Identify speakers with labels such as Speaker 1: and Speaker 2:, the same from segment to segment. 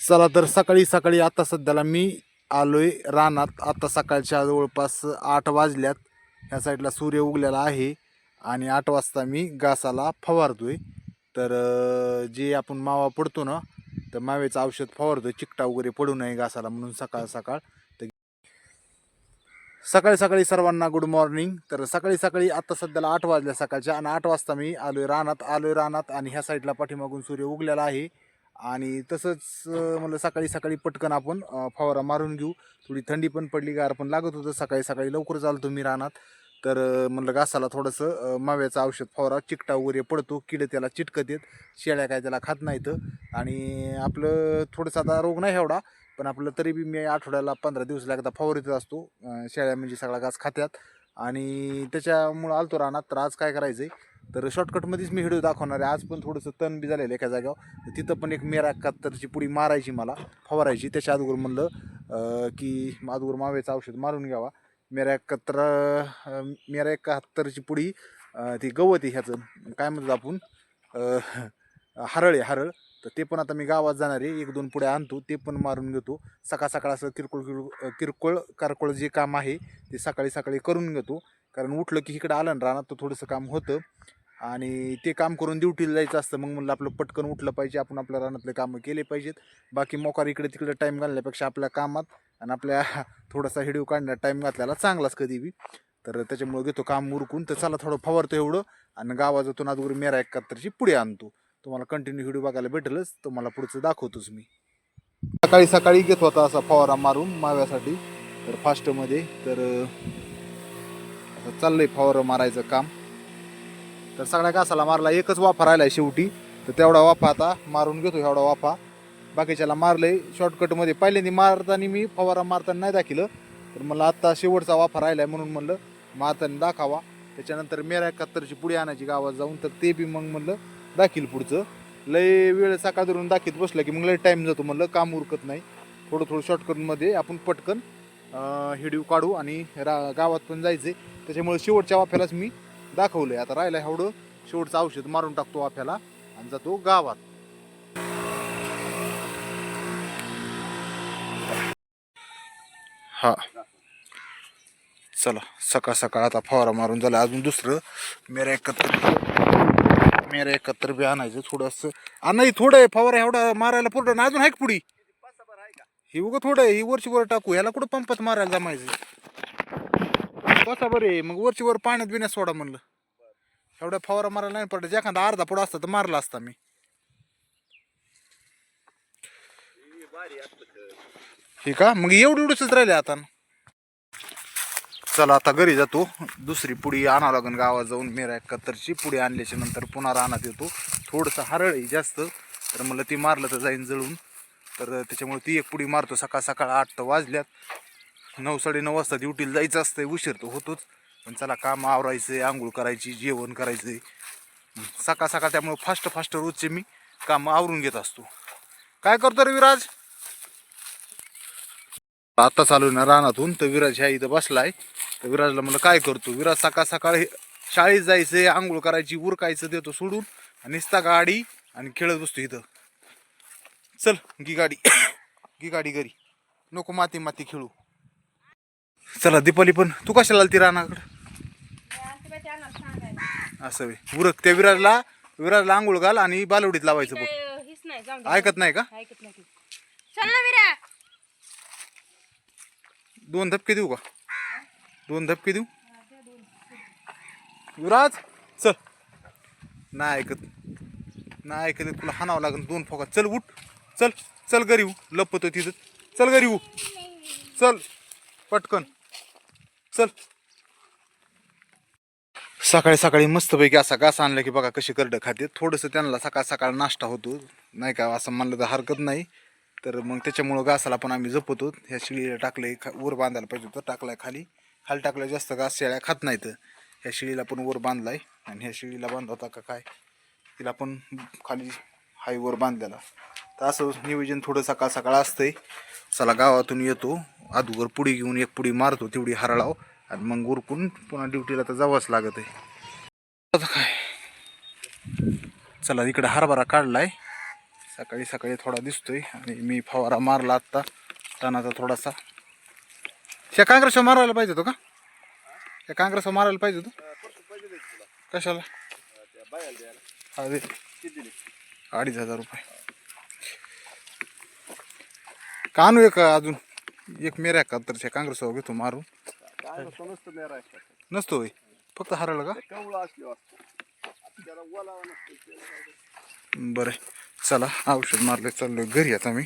Speaker 1: चला तर सकाळी सकाळी आता सध्याला मी आलोय रानात. आता सकाळच्या जवळपास 8 वाजल्यात. ह्या साईडला सूर्य उगलेला आहे आणि 8 वाजता मी घासाला फवारतोय. तर जे आपण मावा पडतो ना, तर मावेचं औषध फवारतोय, चिकटा वगैरे पडू नये घासाला म्हणून सकाळ सकाळ. तर सकाळी सकाळी सर्वांना गुड मॉर्निंग. तर सकाळी सकाळी आता सध्याला 8 वाजल्या सकाळच्या आणि 8 वाजता मी आलोय रानात आणि ह्या साईडला पाठीमागून सूर्य उगलेला आहे. आणि तसंच म्हणलं सकाळी सकाळी पटकन आपण फवारा मारून घेऊ. थोडी थंडी पण पडली, गार पण लागत होतं. सकाळी सकाळी लवकर चालतो मी रानात. तर म्हणलं घासाला थोडंसं माव्याचं औषध फवारा, चिकटा वगैरे पडतो, किडे त्याला चिटकत येत, शेळ्या काय त्याला खात नाहीत. आणि आपलं थोडंसं आता रोग नाही एवढा, पण आपलं तरी बी मी आठवड्याला 15 दिवसाला एकदा फवारीतच असतो. शेळ्या म्हणजे सगळा घास खात्यात आणि त्याच्यामुळं आलतो रानात. तर आज काय करायचं आहे, तर शॉर्टकटमध्येच मी व्हिडिओ दाखवणार आहे. आज पण थोडंसं तण बी झालेलं एका जागेवर, तर तिथं पण एक मेरा 71ची पुडी मारायची, मला फवारायची. त्याच्या अगोदर म्हणलं की अगोदर माव्याचं औषध मारून घ्यावा. मेरा 71ची पुडी, ती गवत आहे ह्याचं काय म्हणतो आपण, हरळ. तर ते पण आता मी गावात जाणार आहे, 1-2 पुढे आणतो, ते पण मारून घेतो. सकाळ सकाळ असं किरकोळ कारकोळ जे काम आहे ते सकाळी सकाळी करून घेतो. कारण उठलं की इकडं आलं ना रानात, तर थोडंसं काम होतं आणि ते काम करून ड्युटीला जायचं असतं. मग म्हणलं आपलं पटकन उठलं पाहिजे, आपण आपल्या रानातले कामं केले पाहिजेत. बाकी मोकार इकडे तिकडे टाईम घालण्यापेक्षा आपल्या कामात आणि आपल्या थोडासा व्हिडिओ काढण्यात टाईम घातलेला चांगलाच कधी बी. तर त्याच्यामुळे घेतो काम उरकून. तर चला थोडं फवारतो एवढं आणि गावातून अगोदर मेरा 71ची पुढे आणतो. तुम्हाला कंटिन्यू व्हिडिओ बघायला भेटेलच, तुम्हाला पुढचं दाखवतोच मी. सकाळी सकाळी घेत होता असा फवारा मारून माव्यासाठी, तर फास्टमध्ये. तर चाललंय फवारा मारायचं काम. तर सगळ्या घासाला मारला, एकच वाफा राहिला शेवटी, तर तेवढा वाफा आता मारून घेतो. एवढा वाफा बाकीच्याला मारलंय शॉर्टकटमध्ये. पहिल्यांदा मारताना मी फवारा मारताना नाही दाखिलं, तर मला आत्ता शेवटचा वाफा राहिलाय म्हणून म्हणलं मारताना दाखावा. त्याच्यानंतर मेरा 71ची पुढे आणायची गावात जाऊन, तर ते बी मग म्हणलं दाखील पुढचं. लय वेळ सकाळ धरून दाखीत बसलं की मग लय टाईम जातो, म्हणलं काम उरकत नाही. थोडं थोडं शॉर्टकटमध्ये आपण पटकन हिडीव काढू आणि गावात पण जायचं. त्याच्यामुळे शेवटच्या वाफ्यालाच मी दाखवलंय. आता राहिलं एवढं, शेवटचं औषध मारून टाकतो वाफ्याला आणि जातो गावात. हा चला, सकाळ सकाळ आता फवारा मारून झाला. अजून दुसरं मेरा 71 बी आणायचं थोडंसं. नाही थोडं आहे फवारा एवढा मारायला पुरतं ना, अजून आहे पुढी ही उगं थोडं आहे. ही वरची वर टाकू, ह्याला कुठं पंपात मारायला जमायचं. कसा बरं आहे मग, वरची वर पाण्यात बिण्यात सोडा म्हणलं. एवढ्या फवारा मारायला नाही पडत. एखादा अर्धा पुढं असता तर मारला असता मी. हे का मग एवढंच राहिले आता. चला आता घरी जातो, दुसरी पुडी आणावं लागेल गावात जाऊन. मेरा 71ची पुडी आणल्याच्या नंतर पुन्हा रानात येतो. थोडंसं हरळ आहे जास्त, तर म्हणलं ती मारलं तर जाईन जळून. तर त्याच्यामुळे ती एक पुडी मारतो. सकाळ सकाळ 8 तर वाजल्यात. 9-9:30 वाजता ड्युटीला जायचं असतंय. उशीर तर होतोच, पण चला काम आवरायचं, आंघोळ करायची, जेवण करायचं सकाळ सकाळ. त्यामुळे फास्ट रोजचे मी काम आवरून घेत असतो. काय करतो रे विराज? आता चालू ना रानातून, तर विराज ह्या इथं बसलाय. तर विराजला म्हणलं काय करतो. विराज सकाळ सकाळ शाळेत जायचं, आंघोळ करायची, उरकायचं देतो सोडून आणि नुसता गाडी आणि खेळत बसतो इथं. चल गी गाडी घरी, नको माती माती खेळू. चला दीपाली पण, तू कशाला आलती रानाकडं? असं उरक त्या विराजला आंघोळ घाल आणि बालवडीत लावायचं बघ. ऐकत नाही का? 2 धपके देऊ का? 2 धपके देऊ युवराज? चल, नाही ऐकत तुला हाणावं लागेल 2 फोका. चल उठ, चल चल घरी लपतो तिथं. चल घरी चल पटकन चल. सकाळी सकाळी मस्तपैकी असा घास आणला की बघा कशी करडं खाते. थोडंसं त्यांना सकाळ सकाळ नाश्ता होतो नाही का, असं म्हणलं तर हरकत नाही. तर मग त्याच्यामुळं घासाला पण आम्ही जपतो. ह्या शिळीला टाकलंय, वर बांधायला पाहिजे होतं, टाकलाय खाली टाकलं. जास्त घास शेळ्या खात नाहीत. ह्या शिळीला पण वर बांधलाय आणि ह्या शिळीला बांधला होता का काय, तिला पण खाली हायवर बांधलेला. तर असं नियोजन थोडं सकाळ सकाळ असतंय. चला गावातून येतो, अगोदर पुडी घेऊन एक पुडी मारतो तेवढी हरळाव आणि मग उरकून पुन्हा ड्युटीला तर जावंच लागत आहे. आता काय, चला इकडे हरभरा काढलाय. सकाळी सकाळी थोडा दिसतोय आणि मी फवारा मारला आत्ता तानाचा थोडासा. ह्या काँग्रेस मारायला पाहिजे होतो का? ह्या काँग्रेस मारायला पाहिजे होतो. कशाला? हा दे 2,500 रुपये. का आणू एक अजून एक मेऱ्या का तर त्या काँग्रेस घेतो मारून. नसतो होय, फक्त हरवलं का? बरं चला औषध मारले चाललो घरी आता मी.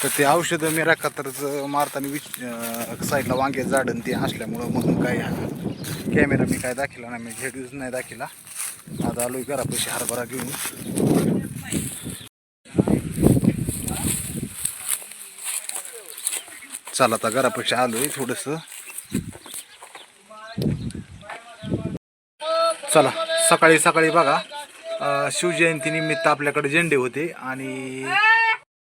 Speaker 1: तर ते औषध मेरा कातरच मारताना साईडला वांगे झाडण ते असल्यामुळं म्हणून काय कॅमेरा मी काय दाखिला नाही, मी व्हिडिओज नाही दाखिला. आता आलोय घरापाशी हरभरा घेऊन. चला आता घरापाशी आलोय थोडस. चला सकाळी सकाळी बघा शिवजयंती निमित्त आपल्याकडे झेंडे होते आणि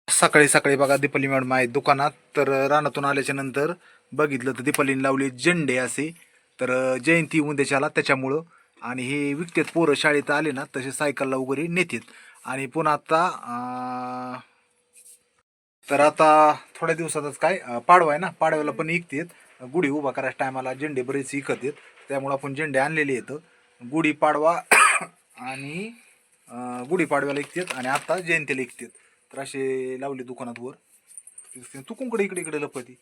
Speaker 1: सकाळी सकाळी बघा दीपाली मॅडम आहेत दुकानात. तर रानातून आल्याच्या नंतर बघितलं तर दीपालीने लावले झेंडे असे. तर जयंती उद्याच्याला त्याच्यामुळं आणि हे विकतात पोरं शाळेत आले ना तसे सायकलला वगैरे नेतात. आणि पुन्हा आता तर आता थोड्या दिवसातच काय पाडवा आहे ना, पाडव्याला पण विकतात. गुढी उभा करायच्या टायमाला झेंडे बरेच विकत आहेत, त्यामुळं आपण झेंडे आणलेले आहेत. गुढी पाडवा आणि गुढीपाडव्याला विकतात आणि आता जयंतीला विकतात. तर असे लावले दुकानात वर. तू कोणकडे इकडे इकडे लपती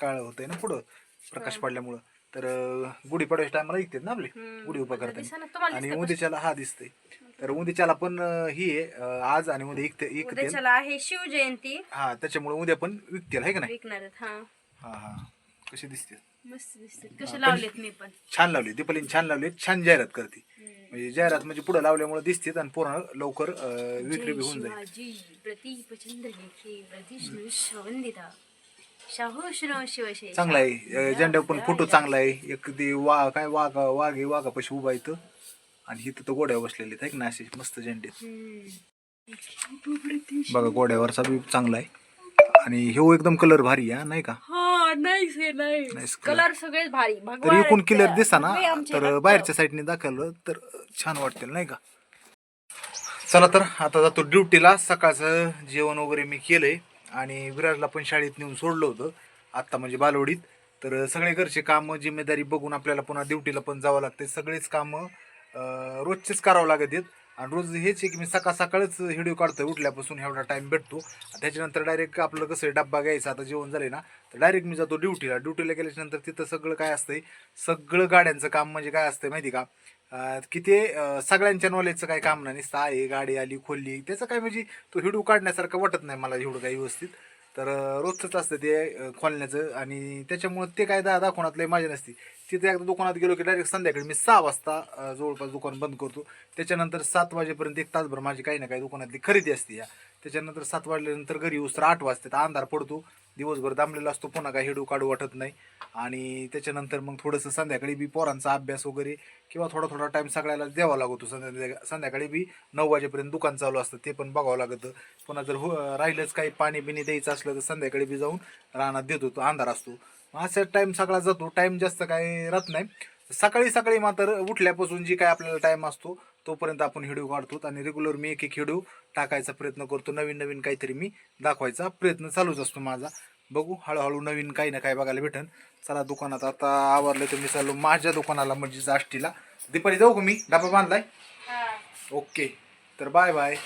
Speaker 1: काळ होतंय ना पुढं प्रकाश पडल्यामुळं. तर गुढीपाडव्याच्या टायमाला विकतात ना आपले गुढी उभा करताना. आणि उद्याच्याला हा दिसतंय. तर उद्याच्याला पण ही आहे आज आणि उद्या
Speaker 2: उद्याच्याला आहे शिवजयंती.
Speaker 1: हा त्याच्यामुळे उद्या पण विकतील आहे का नाही.
Speaker 2: विकणार हा
Speaker 1: हा कशी दिसते?
Speaker 2: मस्त दिसते. कसे लावलेत मी पण
Speaker 1: छान लावली दीपालीने, छान लावली. छान जाहिरात करते म्हणजे जाहिरात म्हणजे पुढे लावल्यामुळे दिसते आणि पूर्ण लवकर विक्री बी होऊन जाईल. चांगला आहे झेंडा पण फोटो चांगला आहे. एक ती काय वाघापाशी उभा येतं आणि इथं तर गोड्या बसलेले आहेत ना असे मस्त झेंडे बघा. गोड्यावरचा बी चांगला आहे आणि ह्यो एकदम कलर भारी आहे नाही का?
Speaker 2: नाईस कलर सगळे भारी.
Speaker 1: तर एकूण कलर दिसा ना तर बाहेरच्या साईडने दाखवलं तर छान वाटतील नाही का? चला तर आता जातो ड्युटीला. सकाळचं जेवण वगैरे मी केलंय आणि विराजला पण शाळेत नेऊन सोडलं होतं आत्ता म्हणजे बालवडीत. तर सगळे घरचे कामं जिम्मेदारी बघून आपल्याला पुन्हा ड्युटीला पण जावं लागते. सगळेच कामं रोजचेच करावं लागत आहेत. आणि रोज हेच आहे की मी सकाळ सकाळच व्हिडिओ काढतोय उठल्यापासून एवढा टाईम भेटतो. त्याच्यानंतर डायरेक्ट आपलं कसं डब्बा घ्यायचा आता जेवण झाले ना तर डायरेक्ट मी जातो ड्युटीला. ड्युटीला गेल्याच्यानंतर तिथं सगळं काय असतंय, सगळं गाड्यांचं काम म्हणजे काय असतंय माहिती का? की ते सगळ्यांच्या नॉलेजचं काही काम नाही. नुसतं आहे गाडी आली खोलली त्याचं काय म्हणजे तो व्हिडिओ काढण्यासारखं वाटत नाही मला एवढं काही व्यवस्थित. तर रोजचंच असतं ते खोलण्याचं आणि त्याच्यामुळं ते काय दाखवण्यात लय मजा नसते. तिथे एकदा दुकानात गेलो की डायरेक्ट संध्याकाळी मी 6 वाजता जवळपास दुकान बंद करतो. त्याच्यानंतर 7 वाजेपर्यंत 1 तासभर माझी काही ना काही दुकानातली खरेदी असते. त्याच्यानंतर 7 वाजल्यानंतर घरी येऊस तर 8 वाजतात. अंधार पडतो, दिवसभर दामलेला असतो, पुन्हा काही हिडू काढू वाटत नाही. आणि त्याच्यानंतर मग थोडंसं संध्याकाळी बी पोरांचा अभ्यास वगैरे किंवा थोडा टाईम सगळ्याला द्यावा लागतो. संध्याकाळी बी 9 वाजेपर्यंत दुकान चालू असतं ते पण बघावं लागतं. पुन्हा जर राहिलंच काही पाणी बिणी द्यायचं असलं तर संध्याकाळी बी जाऊन रानात देतो, तो अंधार असतो. असा टाईम सगळा जातो. टाईम जास्त काही राहत नाही. सकाळी सकाळी मात्र उठल्यापासून जी काय आपल्याला टाईम असतो तोपर्यंत आपण व्हिडिओ काढतो आणि रेग्युलर मी एक व्हिडिओ टाकायचा प्रयत्न करतो. नवीन नवीन काहीतरी मी दाखवायचा प्रयत्न चालूच असतो माझा. बघू हळूहळू नवीन काही ना काही बघायला भेटेल. चला दुकानात आता आवरलं तर मी चाललो माझ्या दुकानाला म्हणजे आष्टीला. दीपाली जाऊ का मी? डबा बांधलाय. ओके तर बाय बाय.